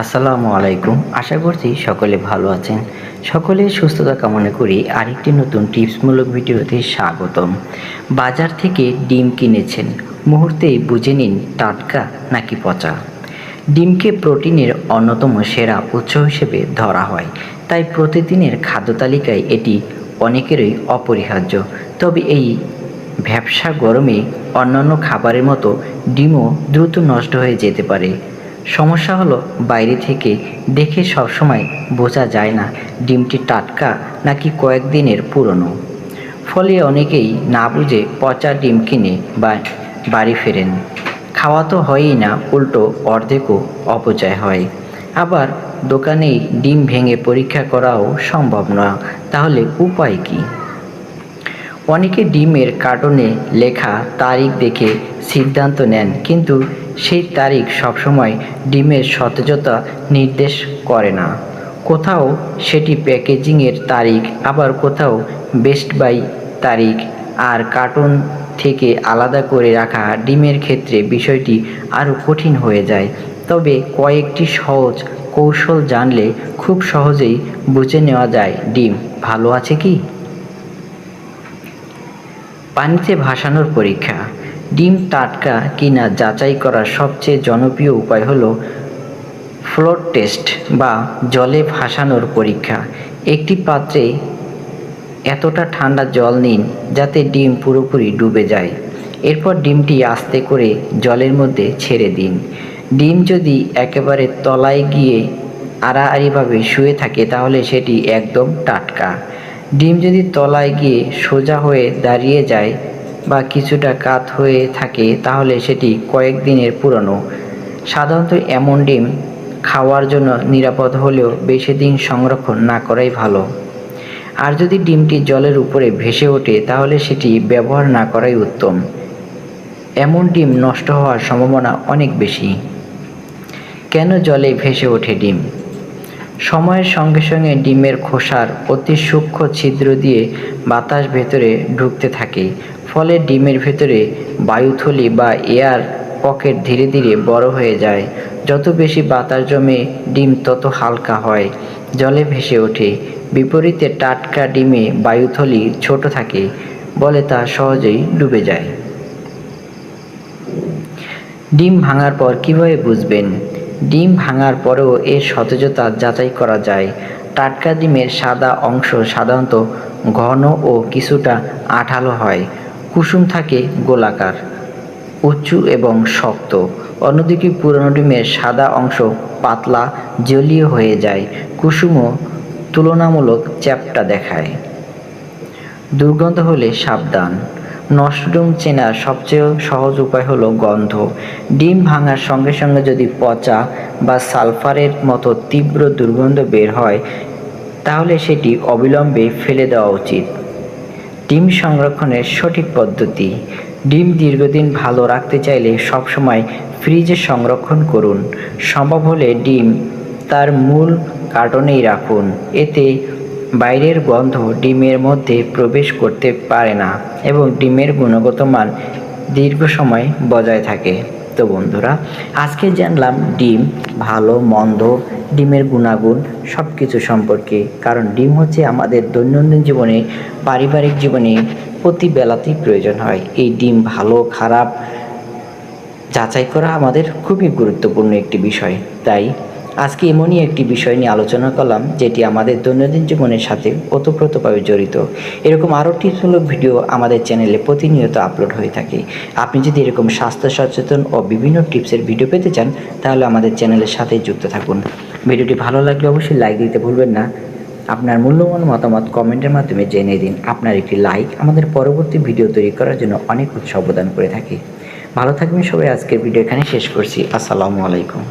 আসসালামু আলাইকুম। আশা করছি সকলে ভালো আছেন। সকলের সুস্থতা কামনা করি আরেকটি নতুন টিপসমূলক ভিডিওতে স্বাগতম। বাজার থেকে ডিম কিনেছেন, মুহূর্তেই বুঝে নিন টাটকা নাকি পচা। ডিমকে প্রোটিনের অন্যতম সেরা উৎস হিসেবে ধরা হয়, তাই প্রতিদিনের খাদ্য তালিকায় এটি অনেকেরই অপরিহার্য। তবে এই ভ্যাপসা গরমে অন্যান্য খাবারের মতো ডিমও দ্রুত নষ্ট হয়ে যেতে পারে। সমস্যা হলো বাইরে থেকে দেখে সবসময় বোঝা যায় না ডিমটি টাটকা নাকি কয়েকদিনের পুরনো। ফলে অনেকেই না বুঝে পচা ডিম কিনে বাড়ি ফেরেন। খাওয়া তো হয়ই না, উল্টো অর্ধেকও অপচয় হয়। আবার দোকানেই ডিম ভেঙে পরীক্ষা করাও সম্ভব না, তাহলে উপায় কী? অনেকে ডিমের কার্টনে লেখা তারিখ দেখে সিদ্ধান্ত নেন, কিন্তু সেই তারিখ সবসময় ডিমের সতেজতা নির্দেশ করে না। কোথাও সেটি প্যাকেজিংয়ের তারিখ, আবার কোথাও বেস্ট বাই তারিখ। আর কার্টন থেকে আলাদা করে রাখা ডিমের ক্ষেত্রে বিষয়টি আরও কঠিন হয়ে যায়। তবে কয়েকটি সহজ কৌশল জানলে খুব সহজেই বুঝে নেওয়া যায় ডিম ভালো আছে কি। পানিতে ভাসানোর পরীক্ষা। ডিম টাটকা কিনা যাচাই করার সবচেয়ে জনপ্রিয় উপায় হলো ফ্লোর টেস্ট বা জলে ভাসানোর পরীক্ষা। একটি পাত্রে এতটা ঠান্ডা জল নিন যাতে ডিম পুরোপুরি ডুবে যায়। এরপর ডিমটি আস্তে করে জলের মধ্যে ছেড়ে দিন। ডিম যদি একেবারে তলায় গিয়ে আড়াআড়িভাবে শুয়ে থাকে তাহলে সেটি একদম টাটকা। ডিম যদি তলায় গিয়ে সোজা হয়ে দাঁড়িয়ে যায় বা কিছুটা কাত হয়ে থাকে তাহলে সেটি কয়েকদিনের পুরনো। সাধারণত এমন ডিম খাওয়ার জন্য নিরাপদ হলেও বেশি দিন সংরক্ষণ না করাই ভালো। আর যদি ডিমটি জলের উপরে ভেসে ওঠে তাহলে সেটি ব্যবহার না করাই উত্তম। এমন ডিম নষ্ট হওয়ার সম্ভাবনা অনেক বেশি। কেন জলে ভেসে ওঠে ডিম? সময়ের সঙ্গে সঙ্গে ডিমের খোসার অতি সূক্ষ্ম ছিদ্র দিয়ে বাতাস ভেতরে ঢুকতে থাকে, ফলে ডিমের ভেতরে বায়ুথলি বা এয়ার পকেট ধীরে ধীরে বড় হয়ে যায়। যত বেশি বাতাস জমে ডিম তত হালকা হয়, জলে ভেসে ওঠে। বিপরীতে টাটকা ডিমে বায়ুথলি ছোট থাকে বলে তা সহজেই ডুবে যায়। ডিম ভাঙার পর কিভাবে বুঝবেন? ডিম ভাঙার পরেও এর সতেজতা যাচাই করা যায়। টাটকা ডিমের সাদা অংশ সাধারণত ঘন ও কিছুটা আঠালো হয়। কুসুম থাকে গোলাকার, উঁচু এবং শক্ত। অন্যদিকে পুরনো ডিমের সাদা অংশ পাতলা, জলীয় হয়ে যায়। কুসুমও তুলনামূলক চ্যাপ্টা দেখায়। দুর্গন্ধ হলে সাবধান। নষ্ট ডিম চেনার সবচেয়ে সহজ উপায় হলো গন্ধ। ডিম ভাঙার সঙ্গে সঙ্গে যদি পচা বা সালফারের মতো তীব্র দুর্গন্ধ বের হয় তাহলে সেটি অবিলম্বে ফেলে দেওয়া উচিত। ডিম সংরক্ষণের সঠিক পদ্ধতি। ডিম দীর্ঘদিন ভালো রাখতে চাইলে সবসময় ফ্রিজে সংরক্ষণ করুন। সম্ভব হলে ডিম তার মূল কার্টনেই রাখুন, এতে বাইরের গন্ধ ডিমের মধ্যে প্রবেশ করতে পারে না এবং ডিমের গুণগত মান দীর্ঘ সময় বজায় থাকে। তো বন্ধুরা, আজকে জানলাম ডিম ভালো মন্দ, ডিমের গুণাগুণ সব কিছু সম্পর্কে। কারণ ডিম হচ্ছে আমাদের দৈনন্দিন জীবনে, পারিবারিক জীবনে প্রতি বেলাতেই প্রয়োজন হয়। এই ডিম ভালো খারাপ যাচাই করা আমাদের খুবই গুরুত্বপূর্ণ একটি বিষয়। তাই আজকে এমনই একটি বিষয় নিয়ে আলোচনা করলাম যেটি আমাদের দৈনন্দিন জীবনের সাথে ওতপ্রোতভাবে জড়িত। এরকম আরও টিপসমূলক ভিডিও আমাদের চ্যানেলে প্রতিনিয়ত আপলোড হয়ে থাকে। আপনি যদি এরকম স্বাস্থ্য সচেতন ও বিভিন্ন টিপসের ভিডিও পেতে চান তাহলে আমাদের চ্যানেলের সাথেই যুক্ত থাকুন। ভিডিওটি ভালো লাগলে অবশ্যই লাইক দিতে ভুলবেন না। আপনার মূল্যবান মতামত কমেন্টের মাধ্যমে জেনে দিন। আপনার একটি লাইক আমাদের পরবর্তী ভিডিও তৈরি করার জন্য অনেক উৎসাহ প্রদান করে থাকে। ভালো থাকবেন সবাই। আজকের ভিডিও এখানে শেষ করছি। আসসালামু আলাইকুম।